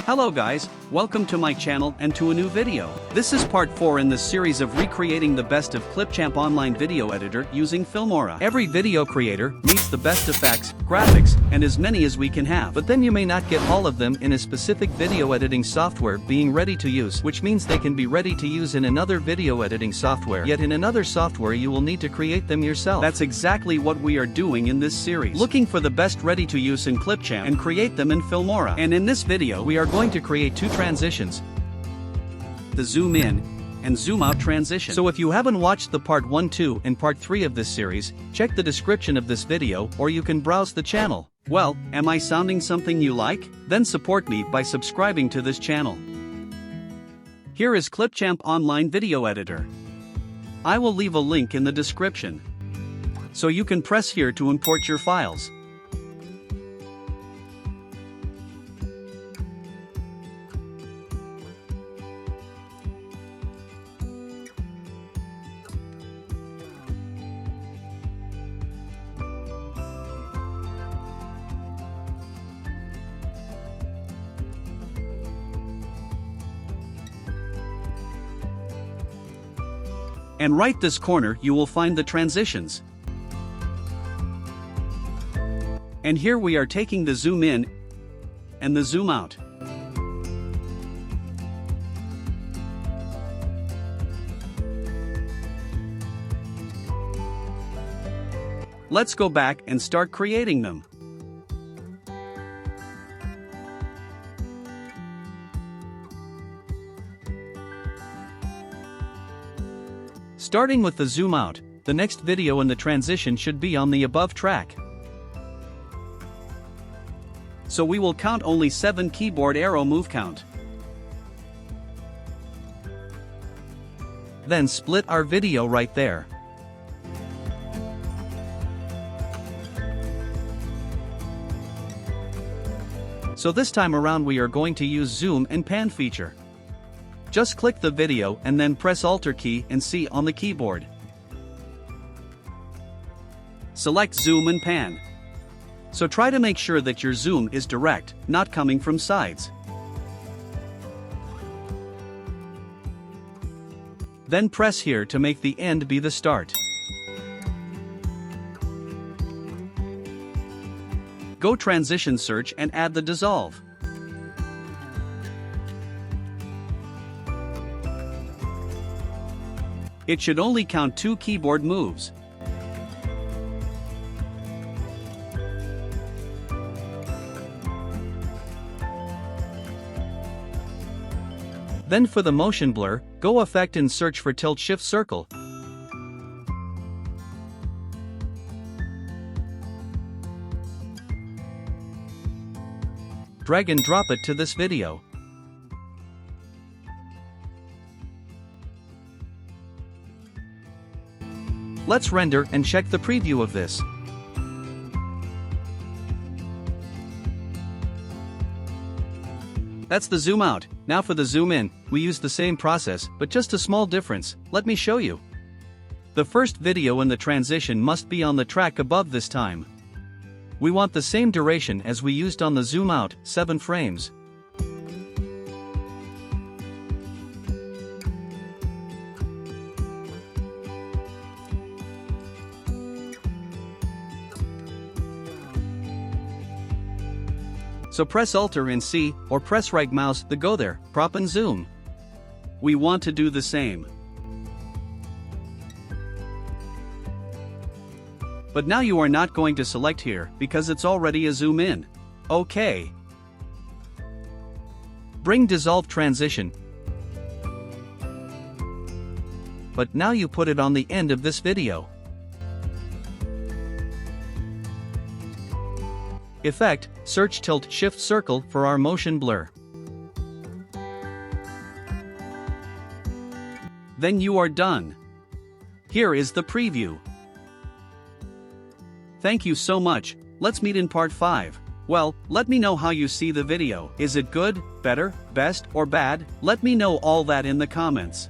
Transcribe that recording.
Hello guys, welcome to my channel and to a new video. This is part 4 in the series of recreating the best of CLIPCHAMP online video editor using Filmora. Every video creator needs the best effects, graphics, and as many as we can have. But then you may not get all of them in a specific video editing software being ready to use, which means they can be ready to use in another video editing software. Yet in another software you will need to create them yourself. That's exactly what we are doing in this series. Looking for the best ready to use in CLIPCHAMP and create them in Filmora. And in this video we are going to create two transitions, the zoom in and zoom out transition. So if you haven't watched the part 1, 2 and part 3 of this series, check the description of this video or you can browse the channel. Well, am I sounding something you like? Then support me by subscribing to this channel. Here is CLIPCHAMP online video editor. I will leave a link in the description, so you can press here to import your files. And right this corner you will find the transitions. And here we are taking the zoom in and the zoom out. Let's go back and start creating them. Starting with the zoom out, the next video in the transition should be on the above track. So we will count only 7 keyboard arrow move count. Then split our video right there. So this time around we are going to use zoom and pan feature. Just click the video and then press Alt key and C on the keyboard. Select zoom and pan. So try to make sure that your zoom is direct, not coming from sides. Then press here to make the end be the start. Go transition search and add the dissolve. It should only count 2 keyboard moves. Then for the motion blur, go Effect and search for Tilt Shift Circle. Drag and drop it to this video. Let's render and check the preview of this. That's the zoom out. Now for the zoom in, we use the same process, but just a small difference. Let me show you. The first video in the transition must be on the track above this time. We want the same duration as we used on the zoom out, 7 frames. So press Alt and C, or press right mouse to go there, crop and zoom. We want to do the same. But now you are not going to select here, because it's already a zoom in. OK. Bring dissolve transition. But now you put it on the end of this video. Effect, search Tilt Shift Circle for our motion blur. Then you are done. Here is the preview. Thank you so much. Let's meet in part 5. Well, let me know how you see the video. Is it good, better, best, or bad? Let me know all that in the comments.